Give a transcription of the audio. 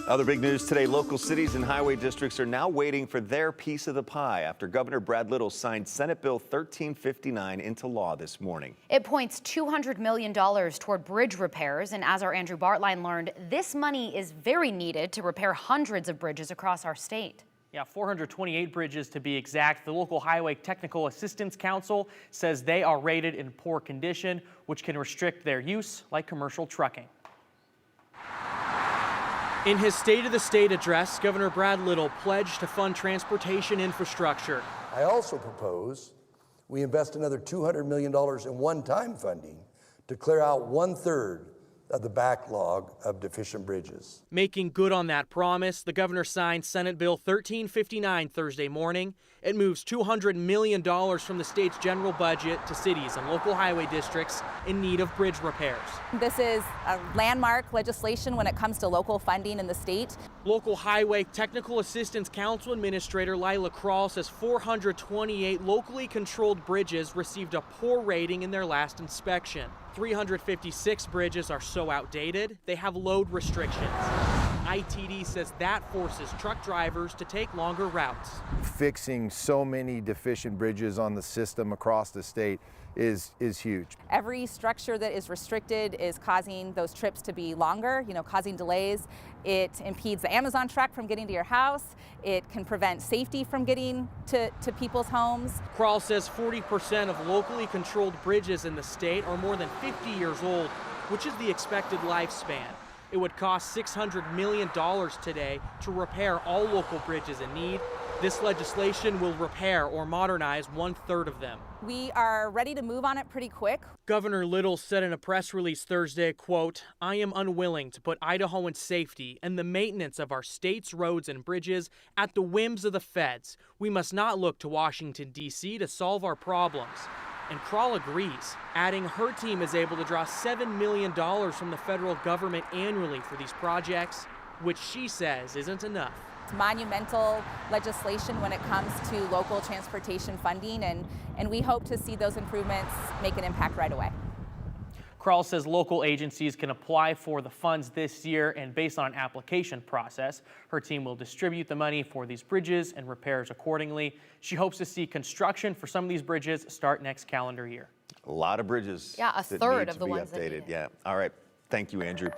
Other big news today, local cities and highway districts are now waiting for their piece of the pie after Governor Brad Little signed Senate Bill 1359 into law this morning. It points $200 million toward bridge repairs, and as our Andrew Bartline learned, this money is very needed to repair hundreds of bridges across our state. Yeah, 428 bridges to be exact. The local Highway Technical Assistance Council says they are rated in poor condition, which can restrict their use like commercial trucking. In his State of the State address, Governor Brad Little pledged to fund transportation infrastructure. I also propose we invest another $200 million in one-time funding to clear out 1/3 of the backlog of deficient bridges. Making good on that promise, the governor signed Senate Bill 1359 Thursday morning. It moves $200 million from the state's general budget to cities and local highway districts in need of bridge repairs. This is a landmark legislation when it comes to local funding in the state. Local Highway Technical Assistance Council Administrator Lila Krall says 428 locally controlled bridges received a poor rating in their last inspection. 356 bridges are so outdated, they have load restrictions. ITD says that forces truck drivers to take longer routes. Fixing so many deficient bridges on the system across the state is huge. Every structure that is restricted is causing those trips to be longer, causing delays. It impedes the Amazon truck from getting to your house. It can prevent safety from getting to people's homes. Krall says 40% of locally controlled bridges in the state are more than 50 years old, which is the expected lifespan. It would cost $600 million today to repair all local bridges in need. This legislation will repair or modernize 1/3 of them. We are ready to move on it pretty quick. Governor Little said in a press release Thursday, quote, "I am unwilling to put Idahoan safety and the maintenance of our state's roads and bridges at the whims of the feds. We must not look to Washington, D.C. to solve our problems." And Krall agrees, adding her team is able to draw $7 million from the federal government annually for these projects, which she says isn't enough. It's monumental legislation when it comes to local transportation funding, and we hope to see those improvements make an impact right away. Krall says local agencies can apply for the funds this year, and based on an application process, her team will distribute the money for these bridges and repairs accordingly. She hopes to see construction for some of these bridges start next calendar year. A lot of bridges. Yeah, a that third need of to the be ones that updated. need it. Yeah. All right. Thank you, Andrew.